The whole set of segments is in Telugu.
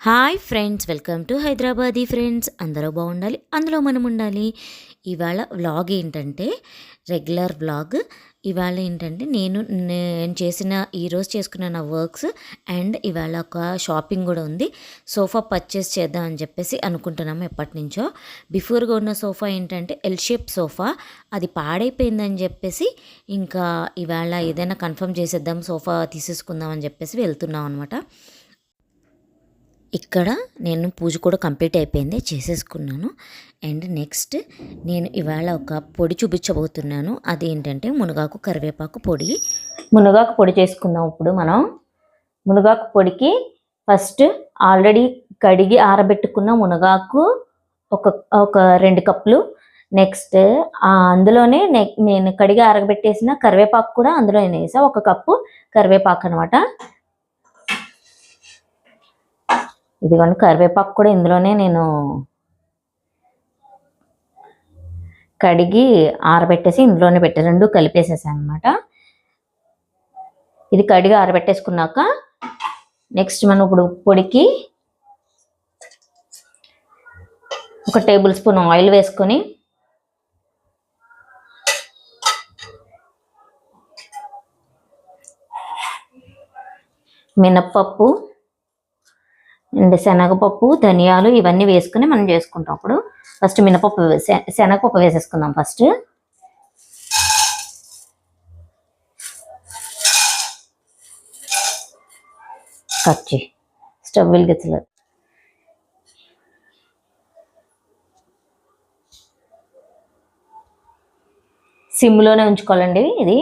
Hi friends, welcome to Hyderabadi friends. అందరూ బాగుండాలి, అందులో మనం ఉండాలి. ఇవాళ వ్లాగ్ ఏంటంటే రెగ్యులర్ వ్లాగ్. ఇవాళ ఏంటంటే నేను చేసిన ఈరోజు చేసుకున్న నా వర్క్స్ అండ్ ఇవాళ ఒక షాపింగ్ కూడా ఉంది. సోఫా పర్చేస్ చేద్దాం అని చెప్పేసి అనుకుంటున్నాము ఎప్పటి నుంచో. బిఫోర్గా ఉన్న సోఫా ఏంటంటే ఎల్ షేప్ సోఫా, అది పాడైపోయిందని చెప్పేసి ఇంకా ఇవాళ ఏదైనా కన్ఫర్మ్ చేసేద్దాం, సోఫా తీసేసుకుందాం అని చెప్పేసి వెళ్తున్నాం అనమాట. ఇక్కడ నేను పూజ కూడా కంప్లీట్ అయిపోయింది, చేసేసుకున్నాను. అండ్ నెక్స్ట్ నేను ఇవాళ ఒక పొడి చూపించబోతున్నాను. అదేంటంటే మునగాకు కరివేపాకు పొడి. మునగాకు పొడి చేసుకుందాం. ఇప్పుడు మనం మునగాకు పొడికి ఫస్ట్ ఆల్రెడీ కడిగి ఆరబెట్టుకున్న మునగాకు ఒక ఒక 2 కప్పులు. నెక్స్ట్ అందులోనే నేను కడిగి ఆరబెట్టేసిన కరివేపాకు కూడా అందులోనే వేసా, 1 కప్పు కరివేపాకు అనమాట. ఇదిగోండి, కరివేపాకు కూడా ఇందులోనే నేను కడిగి ఆరబెట్టేసి ఇందులోనే పెట్టి 2 కలిపేసేసాను అనమాట. ఇది కడిగి ఆరబెట్టేసుకున్నాక నెక్స్ట్ మనం ఇప్పుడు పొడికి 1 టేబుల్ స్పూన్ ఆయిల్ వేసుకొని మినప్పప్పు అండ్ శనగపప్పు, ధనియాలు ఇవన్నీ వేసుకుని మనం చేసుకుంటాం. అప్పుడు ఫస్ట్ మినపప్పు, శనగపప్పు వేసేసుకుందాం. ఫస్ట్ కచ్చి స్టవ్ వెలిగించలేదు. సిమ్లోనే ఉంచుకోవాలండి ఇది.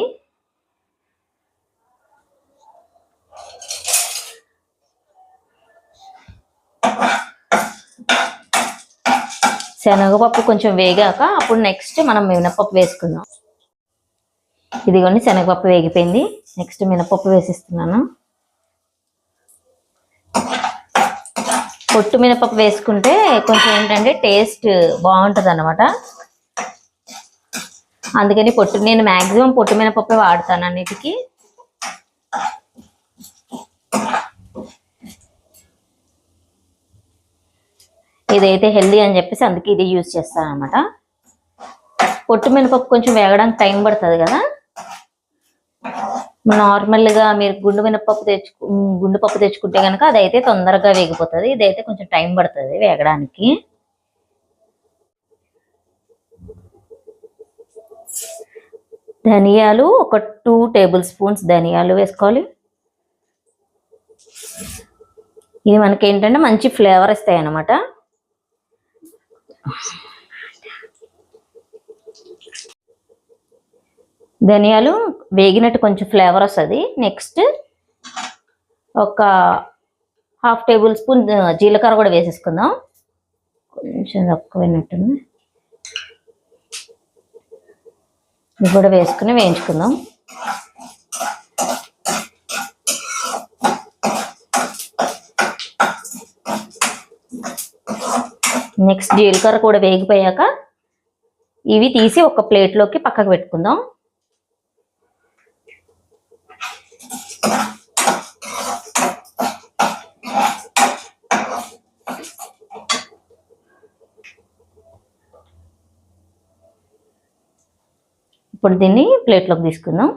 శనగపప్పు కొంచెం వేగాక అప్పుడు నెక్స్ట్ మనం మినపప్పు వేసుకుందాం. ఇదిగోండి, శనగపప్పు వేగిపోయింది. నెక్స్ట్ మినపప్పు వేసిస్తున్నాను. పొట్టు మినపప్పు వేసుకుంటే కొంచెం ఏంటంటే టేస్ట్ బాగుంటుంది అన్నమాట. అందుకని నేను మ్యాక్సిమం పొట్టు మినపప్పే వాడతాను అన్నిటికీ. ఇదైతే హెల్దీ అని చెప్పేసి అందుకే ఇది యూజ్ చేస్తాను అనమాట. పొట్టు మినపప్పు కొంచెం వేగడానికి టైం పడుతుంది కదా. నార్మల్గా మీరు గుండు పప్పు తెచ్చుకుంటే కనుక అదైతే తొందరగా వేగిపోతుంది. ఇదైతే కొంచెం టైం పడుతుంది వేగడానికి. ధనియాలు ఒక 2 టేబుల్ స్పూన్స్ ధనియాలు వేసుకోవాలి. ఇది మనకి ఏంటంటే మంచి ఫ్లేవర్ ఇస్తాయి అన్నమాట. ధనియాలు వేగినట్టు కొంచెం ఫ్లేవర్ వస్తుంది. నెక్స్ట్ ఒక 1/2 టేబుల్ స్పూన్ జీలకర్ర కూడా వేసేసుకుందాం. కొంచెం తక్కువైనట్టుంది. ఇది కూడా వేసుకుని వేయించుకుందాం. నెక్స్ట్ జీలకర్ర కూడా వేగిపోయాక ఇవి తీసి ఒక ప్లేట్లోకి పక్కకు పెట్టుకుందాం. ఇప్పుడు దీన్ని ప్లేట్లోకి తీసుకుందాం.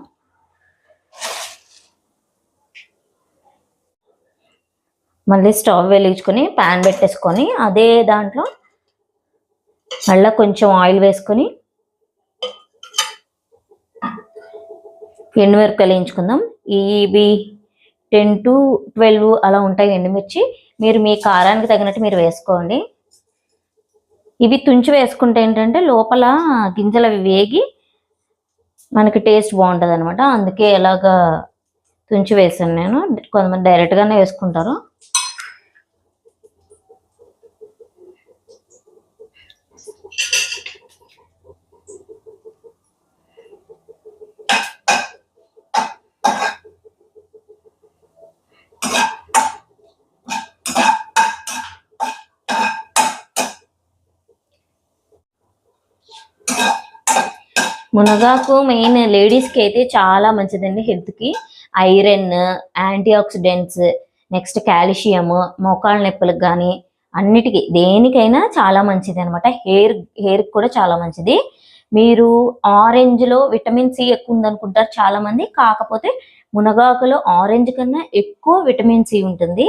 మళ్ళీ స్టవ్ వెలిగించుకొని ప్యాన్ పెట్టేసుకొని అదే దాంట్లో మళ్ళీ కొంచెం ఆయిల్ వేసుకొని ఎండుమిరపకాయలు వేయించుకుందాం. ఇవి 10 to 12 అలా ఉంటాయి ఎండుమిర్చి. మీరు మీ కారానికి తగినట్టు మీరు వేసుకోండి. ఇవి తుంచి వేసుకుంటే ఏంటంటే లోపల గింజలు అవి వేగి మనకి టేస్ట్ బాగుంటుంది అనమాట. అందుకే ఎలాగా తుంచి వేసాను నేను. కొంతమంది డైరెక్ట్గానే వేసుకుంటారు. మునగాకు మెయిన్ లేడీస్కి అయితే చాలా మంచిదండి హెల్త్కి. Iron, antioxidants, next calcium, మోకాళ్ళ నొప్పులకు కానీ అన్నిటికీ దేనికైనా చాలా మంచిది అనమాట. హెయిర్కి కూడా చాలా మంచిది. మీరు ఆరెంజ్లో విటమిన్ సి ఎక్కువ ఉందనుకుంటారు చాలా మంది, కాకపోతే మునగాకులో ఆరెంజ్ కన్నా ఎక్కువ విటమిన్ సి ఉంటుంది.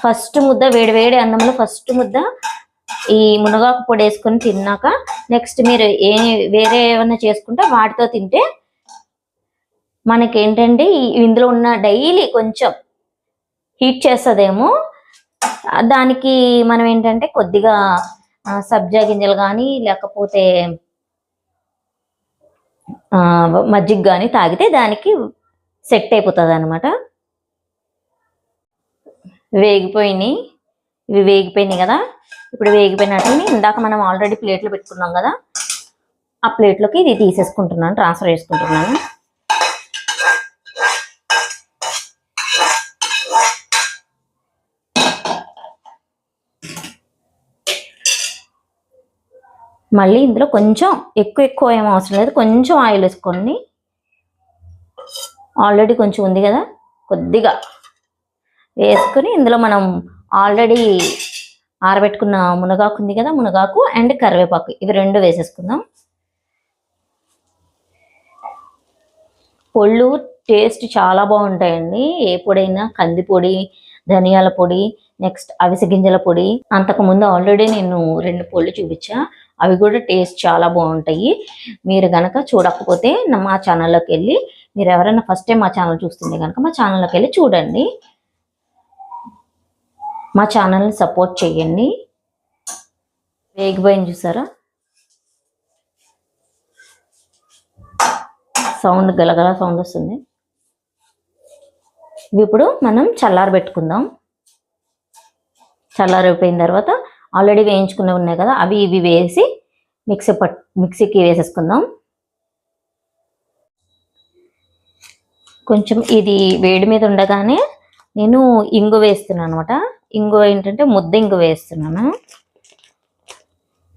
ఫస్ట్ ముద్ద వేడి అన్నంలో ఫస్ట్ ముద్ద ఈ మునగాకు పొడి వేసుకొని తిన్నాక నెక్స్ట్ మీరు వేరే ఏమన్నా చేసుకుంటే వాటితో తింటే మనకేంటంటే ఇందులో ఉన్న డైలీ కొంచెం హీట్ చేస్తుందేమో, దానికి మనం ఏంటంటే కొద్దిగా సబ్జా గింజలు కానీ లేకపోతే మజ్జిగ కానీ తాగితే దానికి సెట్ అయిపోతుంది అనమాట. ఇవి వేగిపోయినాయి కదా. ఇప్పుడు వేగిపోయినట్టు ఇందాక మనం ఆల్రెడీ ప్లేట్లో పెట్టుకున్నాం కదా, ఆ ప్లేట్లోకి ఇది తీసేసుకుంటున్నాను, ట్రాన్స్ఫర్ చేసుకుంటున్నాను. మళ్ళీ ఇందులో కొంచెం ఎక్కువ ఏం అవసరం లేదు, కొంచెం ఆయిల్ వేసుకోండి. ఆల్రెడీ కొంచెం ఉంది కదా, కొద్దిగా వేసుకొని ఇందులో మనం ఆల్రెడీ ఆరబెట్టుకున్న మునగాకు ఉంది కదా, మునగాకు అండ్ కరివేపాకు ఇవి రెండు వేసేసుకుందాం. పొళ్ళు టేస్ట్ చాలా బాగుంటాయండి. ఏ పొడైనా కంది పొడి, ధనియాల పొడి, నెక్స్ట్ అవిసె గింజల పొడి. అంతకుముందు ఆల్రెడీ నేను 2 పొళ్ళు చూపించా, అవి కూడా టేస్ట్ చాలా బాగుంటాయి. మీరు కనుక చూడకపోతే మా ఛానల్లోకి వెళ్ళి, మీరు ఎవరైనా ఫస్ట్ టైం మా ఛానల్ చూస్తుంటే కనుక మా ఛానల్లోకి వెళ్ళి చూడండి, మా ఛానల్ని సపోర్ట్ చేయండి. వేగిపోయింది చూసారా, సౌండ్ గలగల సౌండ్ వస్తుంది. ఇవి ఇప్పుడు మనం చల్లారబెట్టుకుందాం. చల్లారిపోయిన తర్వాత ఆల్రెడీ వేయించుకునే ఉన్నాయి కదా, అవి ఇవి వేసి మిక్సీకి వేసేసుకుందాం. కొంచెం ఇది వేడి మీద ఉండగానే నేను ఇంగు వేస్తున్నాను అనమాట. ఇంగు ఏంటంటే ముద్ద ఇంగు వేస్తున్నాను,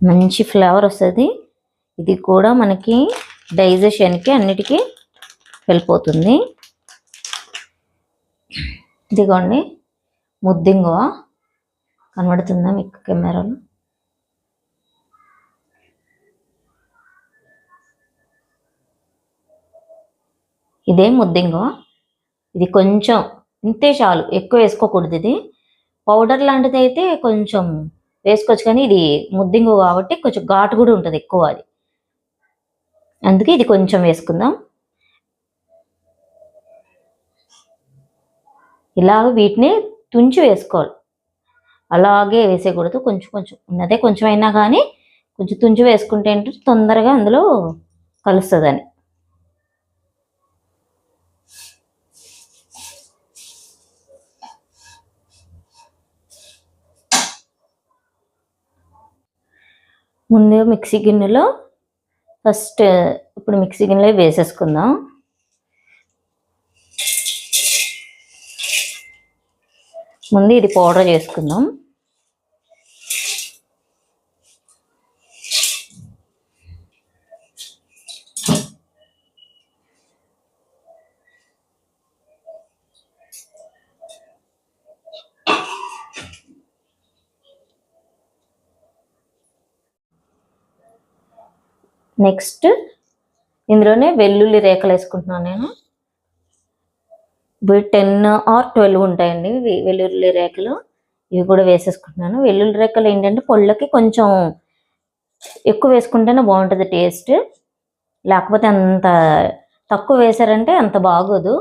మంచి ఫ్లేవర్ వస్తుంది. ఇది కూడా మనకి డైజెషన్కి అన్నిటికీ హెల్ప్ అవుతుంది. ఇదిగోండి ముద్దింగువ, కనబడుతుందా మీకు కెమెరాలో? ఇదే ముద్దింగువ. ఇది కొంచెం ఇంతే చాలు, ఎక్కువ వేసుకోకూడదు. ఇది పౌడర్ లాంటిది అయితే కొంచెం వేసుకోవచ్చు, కానీ ఇది ముద్దింగువ కాబట్టి కొంచెం ఘాటు కూడా ఉంటుంది ఎక్కువ, అది అందుకే ఇది కొంచెం వేసుకుందాం. ఇలాగ వీటిని తుంచి వేసుకోవాలి, అలాగే వేసేయకూడదు. కొంచెం ఉన్నదే కొంచెం అయినా కానీ కొంచెం తుంచి వేసుకుంటే ఏంటంటే తొందరగా అందులో కలుస్తుందని. ముందు మిక్సీ గిన్నెలో ఇప్పుడు మిక్సీ గిన్నెలో వేసేసుకుందాం. ముందు ఇది పౌడర్ చేసుకుందాం. నెక్స్ట్ ఇందులోనే వెల్లుల్లి రేఖలు వేసుకుంటున్నాను నేను. ఇవి 10 or 12 ఉంటాయండి వెల్లుల్లి రేఖలు, ఇవి కూడా వేసేసుకుంటున్నాను. వెల్లుల్లి రేఖలు ఏంటంటే పళ్ళకి కొంచెం ఎక్కువ వేసుకుంటేనే బాగుంటుంది టేస్ట్, లేకపోతే అంత తక్కువ వేసారంటే అంత బాగోదు.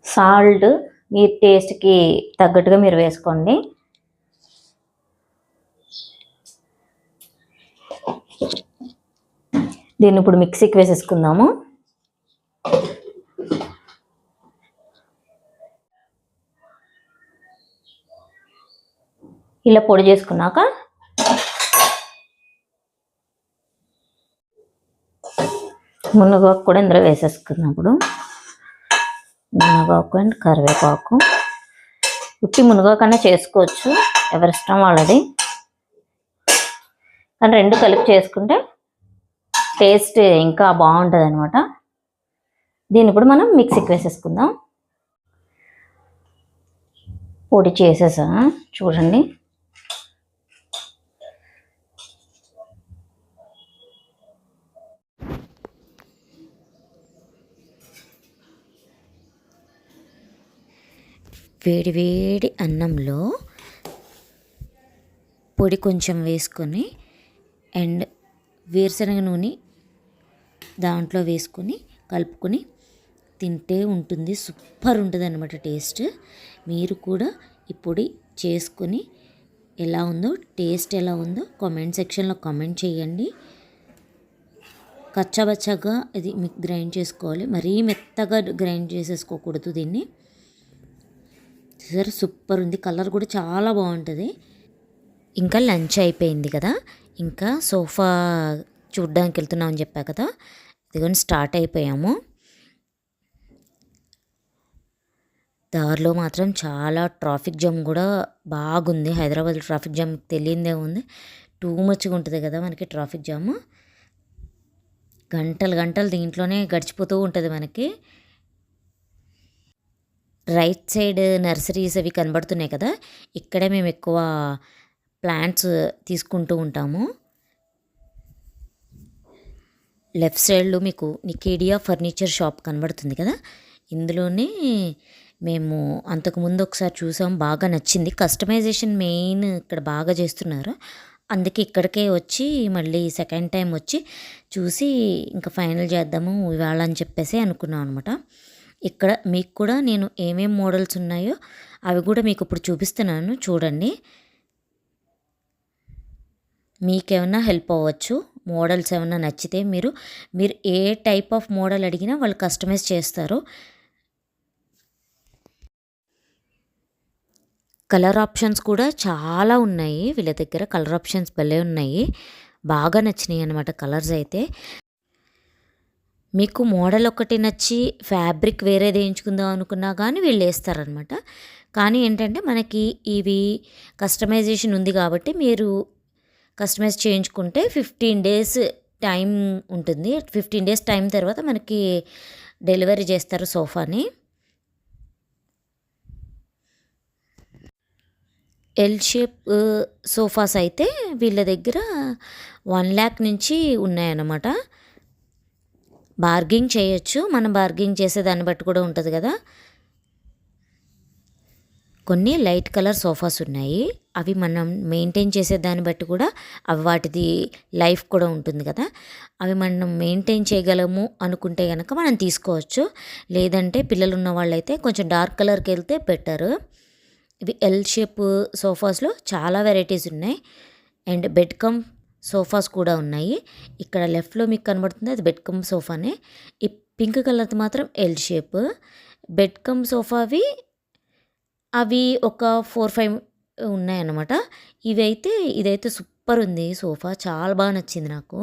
సాల్ట్ మీ టేస్ట్కి తగ్గట్టుగా మీరు వేసుకోండి. దీన్ని ఇప్పుడు మిక్సీకి వేసేసుకుందాము. ఇలా పొడి చేసుకున్నాక మునగాకు కూడా ఇందులో వేసేసుకున్నప్పుడు మునగాకు అండ్ కరివేపాకు, ఉట్టి మునగాకన్నా చేసుకోవచ్చు, ఎవరి ఇష్టం వాళ్ళది. కానీ రెండు కలిపి చేసుకుంటే టేస్ట్ ఇంకా బాగుంటుంది అనమాట. దీన్ని ఇప్పుడు మనం మిక్సీకి వేసేసుకుందాం. పొడి చేసేసా చూడండి. వేడి వేడి అన్నంలో పొడి కొంచెం వేసుకొని అండ్ వేరుశనగ నూనె దాంట్లో వేసుకొని కలుపుకొని తింటే ఉంటుంది. సూపర్ ఉంటుంది అన్నమాట టేస్ట్. మీరు కూడా ఈ పొడి చేసుకొని ఎలా ఉందో, టేస్ట్ ఎలా ఉందో కామెంట్ సెక్షన్లో కామెంట్ చేయండి. కచ్చాబచ్చాగా ఇది మీకు గ్రైండ్ చేసుకోవాలి, మరీ మెత్తగా గ్రైండ్ చేసేసుకోకూడదు దీన్ని. సరే సూపర్ ఉంది, కలర్ కూడా చాలా బాగుంటుంది. ఇంకా లంచ్ అయిపోయింది కదా, ఇంకా సోఫా చూడ్డానికి వెళ్తున్నాం అని చెప్పా కదా, ఇదిగోని స్టార్ట్ అయిపోయాము. దారిలో మాత్రం చాలా ట్రాఫిక్ జామ్ కూడా బాగుంది. హైదరాబాద్ ట్రాఫిక్ జామ్ తెలియదే ఉంది, టూ మచ్గా ఉంటుంది కదా మనకి ట్రాఫిక్ జామ్. గంటలు గంటలు దీంట్లోనే గడిచిపోతూ ఉంటుంది మనకి. రైట్ సైడ్ నర్సరీస్ అవి కనబడుతున్నాయి కదా, ఇక్కడే మేము ఎక్కువ ప్లాంట్స్ తీసుకుంటూ ఉంటాము. లెఫ్ట్ సైడ్లో మీకు నికేడియా ఫర్నిచర్ షాప్ కనబడుతుంది కదా, ఇందులోనే మేము అంతకుముందు ఒకసారి చూసాం, బాగా నచ్చింది. కస్టమైజేషన్ మెయిన్ ఇక్కడ బాగా చేస్తున్నారు, అందుకే ఇక్కడికే వచ్చి మళ్ళీ సెకండ్ టైం వచ్చి చూసి ఇంకా ఫైనల్ చేద్దాము ఇవాళ అని చెప్పేసి అనుకున్నాం అనమాట. ఇక్కడ మీకు కూడా నేను ఏమేమి మోడల్స్ ఉన్నాయో అవి కూడా మీకు ఇప్పుడు చూపిస్తున్నాను చూడండి. మీకేమన్నా హెల్ప్ అవ్వచ్చు, మోడల్స్ ఏమన్నా నచ్చితే మీరు ఏ టైప్ ఆఫ్ మోడల్ అడిగినా వాళ్ళు కస్టమైజ్ చేస్తారు. కలర్ ఆప్షన్స్ కూడా చాలా ఉన్నాయి వీళ్ళ దగ్గర, కలర్ ఆప్షన్స్ భలే ఉన్నాయి, బాగా నచ్చినాయి అన్నమాట కలర్స్ అయితే. మీకు మోడల్ ఒకటి నచ్చి ఫ్యాబ్రిక్ వేరేది వేయించుకుందాం అనుకున్నా కానీ వీళ్ళు వేస్తారనమాట. కానీ ఏంటంటే మనకి ఇవి కస్టమైజేషన్ ఉంది కాబట్టి మీరు కస్టమైజ్ చేయించుకుంటే 15 days టైం ఉంటుంది. 15 days టైం తర్వాత మనకి డెలివరీ చేస్తారు సోఫాని. ఎల్ షేప్ సోఫాస్ అయితే వీళ్ళ దగ్గర 1 lakh నుంచి ఉన్నాయన్నమాట. బార్గింగ్ చేయొచ్చు, మనం బార్గింగ్ చేసేదాన్ని బట్టి కూడా ఉంటుంది కదా. కొన్ని లైట్ కలర్ సోఫాస్ ఉన్నాయి, అవి మనం మెయింటైన్ చేసే దాన్ని బట్టి కూడా అవి వాటిది లైఫ్ కూడా ఉంటుంది కదా. అవి మనం మెయింటైన్ చేయగలము అనుకుంటే కనుక మనం తీసుకోవచ్చు, లేదంటే పిల్లలు ఉన్న వాళ్ళైతే కొంచెం డార్క్ కలర్కి వెళ్తే బెటర్. ఇవి ఎల్ షేప్ సోఫాస్లో చాలా వెరైటీస్ ఉన్నాయి అండ్ బెడ్ కమ్ సోఫాస్ కూడా ఉన్నాయి. ఇక్కడ లెఫ్ట్లో మీకు కనబడుతుంది అది బెడ్ కమ్ సోఫానే. ఈ పింక్ కలర్ది మాత్రం ఎల్ షేప్. బెడ్ కమ్ సోఫావి అవి ఒక 4-5 ఉన్నాయన్నమాట. ఇదైతే సూపర్ ఉంది సోఫా, చాలా బాగా నచ్చింది నాకు.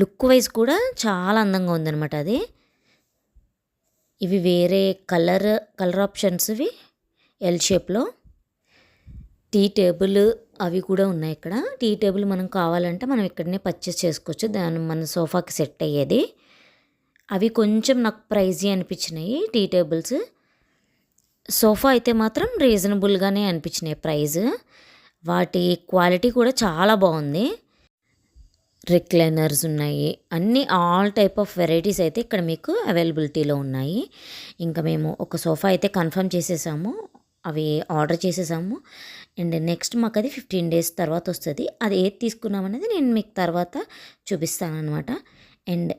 లుక్ వైజ్ కూడా చాలా అందంగా ఉందన్నమాట అది. ఇవి వేరే కలర్ ఆప్షన్స్, ఇవి ఎల్ షేప్లో. టీ టేబుల్ అవి కూడా ఉన్నాయి ఇక్కడ. టీ టేబుల్ మనం కావాలంటే మనం ఇక్కడనే పర్చేస్ చేసుకోవచ్చు, దాని మన సోఫాకి సెట్ అయ్యేది. అవి కొంచెం నాకు ప్రైజీ అనిపించినాయి టీ టేబుల్స్. సోఫా అయితే మాత్రం రీజనబుల్గానే అనిపించినాయి ప్రైస్, వాటి క్వాలిటీ కూడా చాలా బాగుంది. రిక్లైనర్స్ ఉన్నాయి, అన్నీ ఆల్ టైప్ ఆఫ్ వెరైటీస్ అయితే ఇక్కడ మీకు అవైలబిలిటీలో ఉన్నాయి. ఇంకా మేము ఒక సోఫా అయితే కన్ఫర్మ్ చేసేసాము, అవి ఆర్డర్ చేసేసాము అండ్ నెక్స్ట్ మాకు అది 15 days తర్వాత వస్తుంది. అది ఏది తీసుకున్నామనేది నేను మీకు తర్వాత చూపిస్తాను అనమాట. అండ్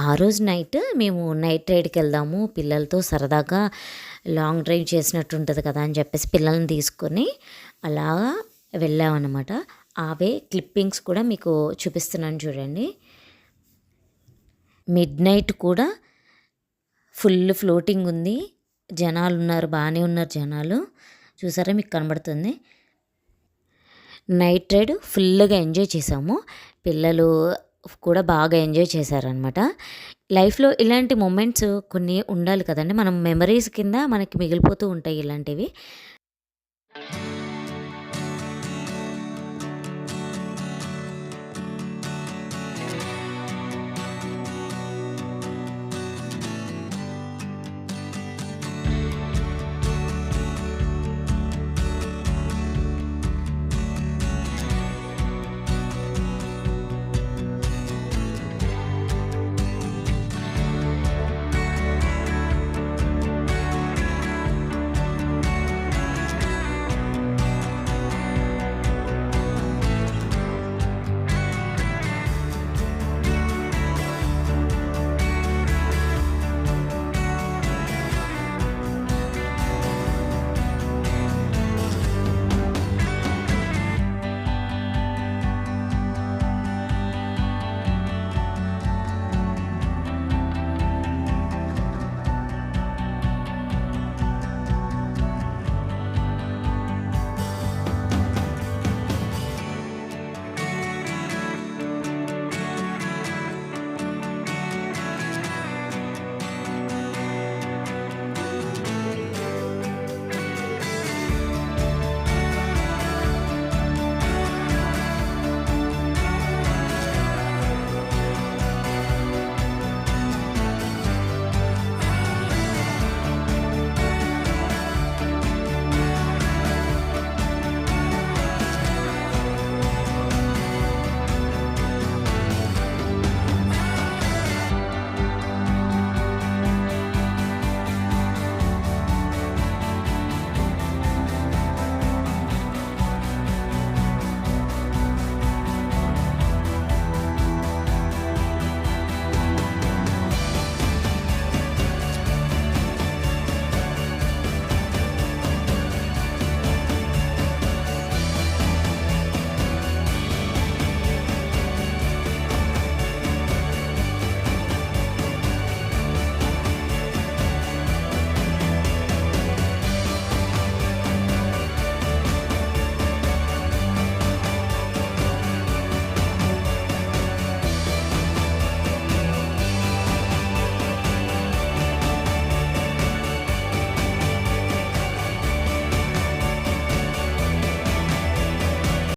ఆ రోజు నైట్ మేము నైట్ రైడ్కి వెళ్దాము పిల్లలతో, సరదాగా లాంగ్ డ్రైవ్ చేసినట్టు ఉంటుంది కదా అని చెప్పేసి పిల్లల్ని తీసుకొని అలాగా వెళ్ళామన్నమాట. అవే క్లిప్పింగ్స్ కూడా మీకు చూపిస్తున్నాను చూడండి. మిడ్ నైట్ కూడా ఫుల్ ఫ్లోటింగ్ ఉంది, జనాలు ఉన్నారు, బాగానే ఉన్నారు జనాలు, చూసారా మీకు కనబడుతుంది. నైట్ రైడ్ ఫుల్గా ఎంజాయ్ చేసాము, పిల్లలు కూడా బాగా ఎంజాయ్ చేశారనమాట. లైఫ్లో ఇలాంటి మూమెంట్స్ కొన్ని ఉండాలి కదండి, మనం మెమరీస్ కింద మనకి మిగిలిపోతూ ఉంటాయి ఇలాంటివి.